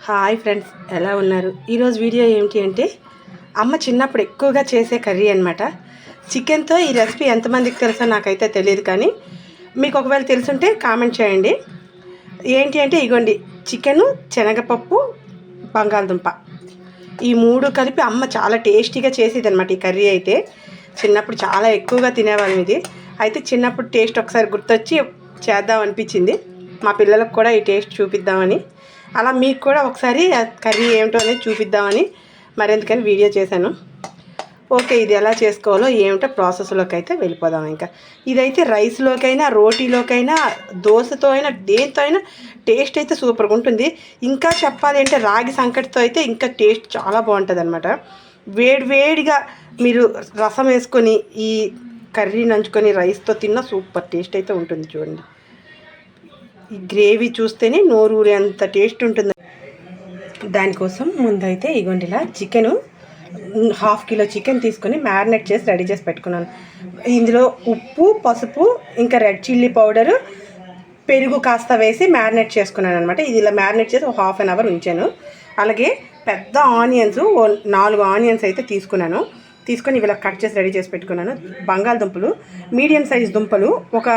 Hi friends, ఎలా ఉన్నారు? ఈరోజు వీడియో ఏమిటి అంటే అమ్మ చిన్నప్పుడు ఎక్కువగా చేసే కర్రీ అనమాట. చికెన్తో ఈ రెసిపీ ఎంతమందికి తెలుసో నాకైతే తెలియదు, కానీ మీకు ఒకవేళ తెలుసుంటే కామెంట్ చేయండి. ఏంటి అంటే ఇగోండి, చికెను, శనగపప్పు, బంగాళదుంప ఈ మూడు కలిపి అమ్మ చాలా టేస్టీగా చేసేది అనమాట. ఈ కర్రీ అయితే చిన్నప్పుడు చాలా ఎక్కువగా తినేవాళ్ళం ఇది. అయితే చిన్నప్పుడు టేస్ట్ ఒకసారి గుర్తొచ్చి చేద్దాం అనిపించింది. మా పిల్లలకు కూడా ఈ టేస్ట్ చూపిద్దామని, అలా మీకు కూడా ఒకసారి కర్రీ ఏమిటో అనేది చూపిద్దామని మరెందుకని వీడియో చేశాను. ఓకే, ఇది ఎలా చేసుకోవాలో ఏమిటో ప్రాసెస్లోకి అయితే వెళ్ళిపోదాం. ఇంకా ఇదైతే రైస్లోకైనా, రోటీలోకైనా, దోశతో అయినా, దేంతో అయినా టేస్ట్ అయితే సూపర్గా ఉంటుంది. ఇంకా చెప్పాలి అంటే రాగి సంకటితో అయితే ఇంకా టేస్ట్ చాలా బాగుంటుంది అనమాట. వేడివేడిగా మీరు రసం వేసుకొని ఈ కర్రీ నంచుకొని రైస్తో తిన్న సూపర్ టేస్ట్ అయితే ఉంటుంది. చూడండి, ఈ గ్రేవీ చూస్తేనే నోరూరేంత టేస్ట్ ఉంటుంది. దానికోసం ముందైతే ఇగోండి, ఇలా చికెను ½ కిలో చికెన్ తీసుకొని మ్యారినేట్ చేసి రెడీ చేసి పెట్టుకున్నాను. ఇందులో ఉప్పు, పసుపు, ఇంకా రెడ్ చిల్లీ పౌడరు, పెరుగు కాస్త వేసి మ్యారినేట్ చేసుకున్నాను అనమాట. ఇది ఇలా మ్యారినేట్ చేసి ఒక ½ అవర్ ఉంచాను. అలాగే పెద్ద ఆనియన్స్ 4 ఆనియన్స్ అయితే తీసుకొని ఇవి ఇలా కట్ చేసి రెడీ చేసి పెట్టుకున్నాను. బంగాళదుంపలు మీడియం సైజ్ దుంపలు ఒక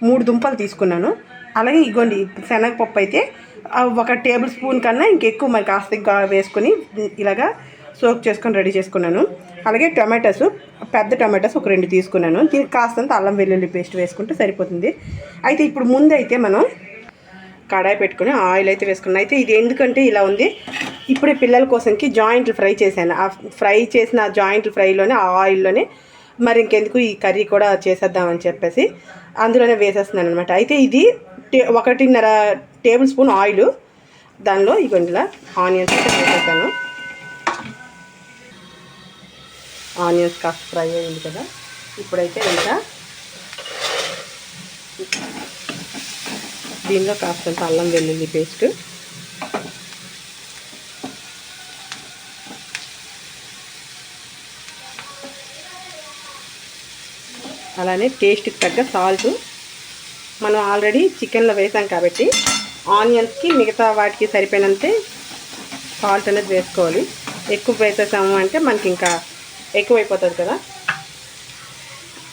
3 దుంపలు తీసుకున్నాను. అలాగే ఇగోండి, శనగపప్పు అయితే 1 టేబుల్ స్పూన్ కన్నా ఇంకెక్కువ మరి కాస్త ఇంకా వేసుకొని ఇలాగా సోక్ చేసుకొని రెడీ చేసుకున్నాను. అలాగే టొమాటోస్, పెద్ద టొమాటోస్ ఒక 2 తీసుకున్నాను. దీనికి కాస్తంత అల్లం వెల్లుల్లి పేస్ట్ వేసుకుంటే సరిపోతుంది. అయితే ఇప్పుడు ముందైతే మనం కడాయి పెట్టుకుని ఆయిల్ అయితే వేసుకున్నాను. అయితే ఇది ఎందుకంటే ఇలా ఉంది, ఇప్పుడే పిల్లల కోసంకి జాయింట్లు ఫ్రై చేశాను. ఆ ఫ్రై చేసిన జాయింట్లు ఫ్రైలోనే ఆ ఆయిల్లోనే మరి ఇంకెందుకు ఈ కర్రీ కూడా చేసేద్దామని చెప్పేసి అందులోనే వేసేస్తున్నాను అనమాట. అయితే ఇది 1.5 టేబుల్ స్పూన్ ఆయిల్, దానిలో ఇగోండిలా ఆనియన్స్ అయితే వేసేసాను. ఆనియన్స్ కాస్త ఫ్రై అయ్యింది కదా, ఇప్పుడైతే ఇంకా దీనిలో కాస్తంత అల్లం వెల్లుల్లి పేస్ట్, అలానే టేస్ట్కి తగ్గ సాల్ట్. మనం ఆల్రెడీ చికెన్లో వేసాం కాబట్టి ఆనియన్స్కి మిగతా వాటికి సరిపోయినంతే సాల్ట్ అనేది వేసుకోవాలి. ఎక్కువ వేసేసాము అంటే మనకి ఇంకా ఎక్కువైపోతుంది కదా.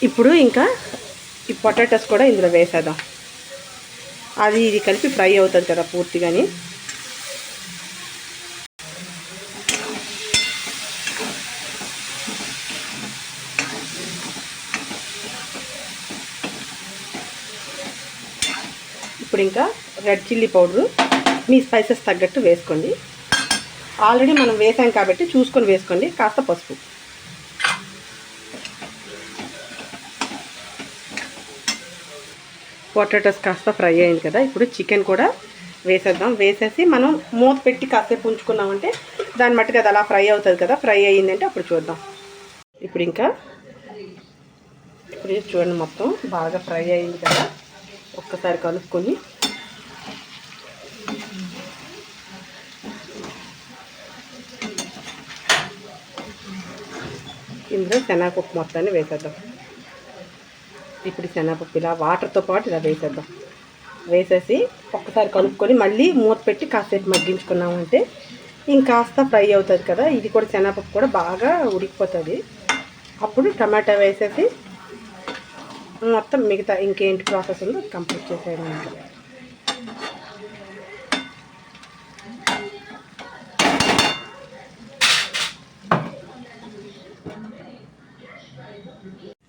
ఇప్పుడు ఇంకా ఈ పొటాటోస్ కూడా ఇందులో వేసేద్దాం. అది ఇది కలిపి ఫ్రై అవుతుంది కదా పూర్తిగాని. ఇప్పుడు ఇంకా రెడ్ చిల్లీ పౌడరు మీ స్పైసెస్ తగ్గట్టు వేసుకోండి. ఆల్రెడీ మనం వేసాం కాబట్టి చూసుకొని వేసుకోండి. కాస్త పసుపు, పొటాటోస్ కాస్త ఫ్రై అయింది కదా, ఇప్పుడు చికెన్ కూడా వేసేద్దాం. వేసేసి మనం మూత పెట్టి కాసేపు ఉంచుకున్నామంటే దాన్ని మట్టుకు అది అలా ఫ్రై అవుతుంది కదా. ఫ్రై అయ్యిందంటే అప్పుడు చూద్దాం. ఇప్పుడు చూడండి, మొత్తం బాగా ఫ్రై అయింది కదా. ఒక్కసారి కలుపుకొని ఇందులో శనగపప్పు మొత్తాన్ని వేసేద్దాం. ఇప్పుడు శనగపప్పు ఇలా వాటర్తో పాటు ఇలా వేసేద్దాం. వేసేసి ఒక్కసారి కలుపుకొని మళ్ళీ మూత పెట్టి కాసేపు మగ్గించుకున్నామంటే ఇంకాస్త ఫ్రై అవుతుంది కదా. ఇది కూడా శనగపప్పు కూడా బాగా ఉడికిపోతుంది. అప్పుడు టమాటా వేసేసి మొత్తం మిగతా ఇంకేంటి ప్రాసెస్ ఉందో కంప్లీట్ చేసేయడం.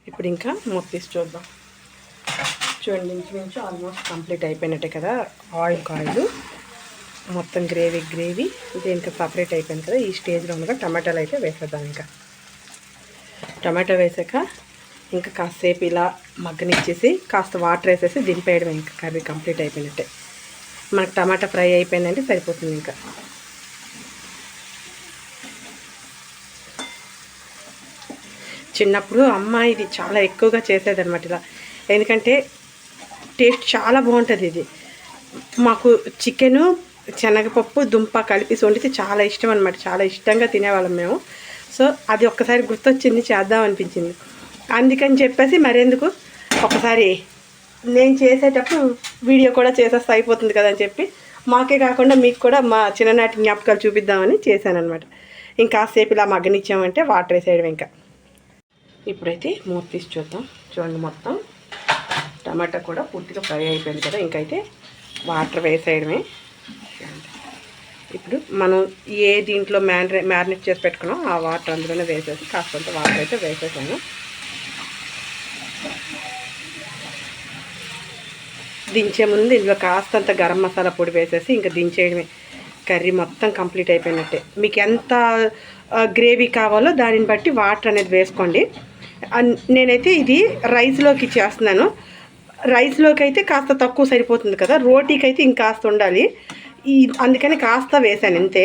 ఇప్పుడు ఇంకా మూత తీసి చూద్దాం. చూడండి, ఇంచుమించు ఆల్మోస్ట్ కంప్లీట్ అయిపోయినట్టే కదా. ఆయిల్ మొత్తం గ్రేవీ ఇది ఇంకా సపరేట్ అయిపోయింది కదా. ఈ స్టేజ్లో ఉండగా టమాటాలు అయితే వేసేద్దాం. ఇంకా టమాటా వేసాక ఇంకా కాసేపు ఇలా మగ్గనిచ్చేసి కాస్త వాటర్ వేసేసి దింపేయడం. ఇంకా కర్రీ కంప్లీట్ అయిపోయినట్టే. మనకు టమాటా ఫ్రై అయిపోయిందంటే సరిపోతుంది. ఇంకా చిన్నప్పుడు అమ్మ ఇది చాలా ఎక్కువగా చేసేదన్నమాట ఇలా, ఎందుకంటే టేస్ట్ చాలా బాగుంటుంది. ఇది మాకు చికెను, శనగపప్పు, దుంప కలిపి వండితే చాలా ఇష్టం అనమాట. చాలా ఇష్టంగా తినేవాళ్ళం మేము. సో అది ఒక్కసారి గుర్తొచ్చింది, చేద్దాం అనిపించింది. అందుకని చెప్పేసి మరెందుకు ఒకసారి నేను చేసేటప్పుడు వీడియో కూడా చేసేస్తే అయిపోతుంది కదా అని చెప్పి మాకే కాకుండా మీకు కూడా మా చిన్ననాటి జ్ఞాపకాలు చూపిద్దామని చేశానమాట. ఇంకాసేపు ఇలా మగ్గనిచ్చామంటే వాటర్ వేసేయడం. ఇంకా ఇప్పుడైతే మూత తీసి చూద్దాం. చూడండి, మొత్తం టమాటా కూడా పూర్తిగా ఫ్రై అయిపోయింది కదా. ఇంకైతే వాటర్ వేసేయడమే. ఇప్పుడు మనం ఏ దీంట్లో మ్యారినేట్ చేసి పెట్టుకున్నాం ఆ వాటర్ అందులోనే వేసేసి కాస్తంత వాటర్ అయితే వేసేసాను. దించే ముందు ఇందులో కాస్తంత గరం మసాలా పొడి వేసేసి ఇంకా దించేయడమే. కర్రీ మొత్తం కంప్లీట్ అయిపోయినట్టే. మీకు ఎంత గ్రేవీ కావాలో దానిని బట్టి వాటర్ అనేది వేసుకోండి. నేనైతే ఇది రైస్లోకి చేస్తున్నాను. రైస్లోకి అయితే కాస్త తక్కువ సరిపోతుంది కదా, రోటీకి అయితే ఇంకాస్త ఉండాలి. అందుకని కాస్త వేసాను అంతే.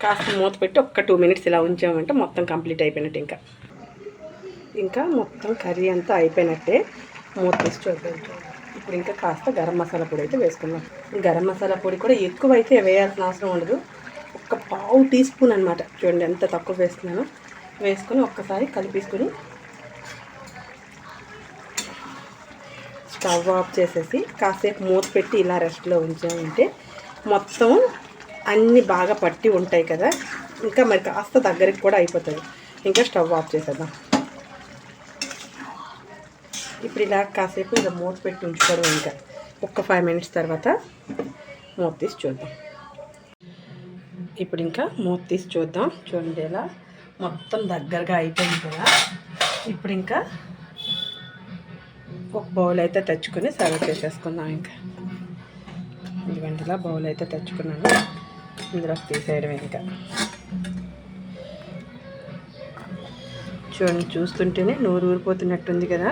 కాస్త మూత పెట్టి ఒక్క 2 minutes ఇలా ఉంచామంటే మొత్తం కంప్లీట్ అయిపోయినట్టు. ఇంకా మొత్తం కర్రీ అంతా అయిపోయినట్టే. మూత తీసి చూద్దాం. ఇప్పుడు ఇంకా కాస్త గరం మసాలా పొడి అయితే వేసుకుందాం. గరం మసాలా పొడి కూడా ఎక్కువ అయితే వేయాల్సిన అవసరం ఉండదు. ఒక 1/2 teaspoon అనమాట. చూడండి ఎంత తక్కువ వేస్తున్నాను. వేసుకొని ఒక్కసారి కలిపేసుకొని స్టవ్ ఆఫ్ చేసేసి కాసేపు మూత పెట్టి ఇలా రెస్ట్లో ఉంచామంటే మొత్తం అన్నీ బాగా పట్టి ఉంటాయి కదా. ఇంకా మరి కాస్త దగ్గరికి కూడా అయిపోతుంది. ఇంకా స్టవ్ ఆఫ్ చేసేద్దాం. ఇప్పుడు ఇలా కాసేపు ఇలా మూత పెట్టి ఉంచుకోవడం. ఇంకా ఒక్క 5 minutes తర్వాత మూత తీసి చూద్దాం. ఇప్పుడు ఇంకా మూత తీసి చూద్దాం. చూడండి ఇలా మొత్తం దగ్గరగా అయిపోయింది కదా. ఇప్పుడు ఇంకా ఒక బౌల్ అయితే తెచ్చుకొని సర్వ్ చేసేసుకుందాం. ఇంకా ఇదిగండి ఇలా బౌల్ అయితే తెచ్చుకున్నాను. ఇందులోకి తీసేయడం. ఇంకా చూడండి, చూస్తుంటేనే నోరు ఊరిపోతున్నట్టుంది కదా.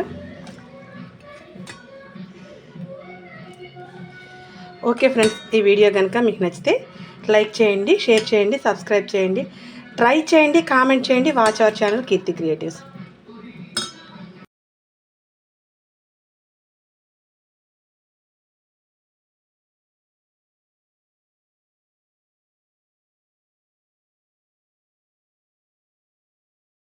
ఓకే ఫ్రెండ్స్, ఈ వీడియో కనుక మీకు నచ్చితే లైక్ చేయండి, షేర్ చేయండి, సబ్స్క్రైబ్ చేయండి, ట్రై చేయండి, కామెంట్ చేయండి. Watch our channel Keerthi creatives.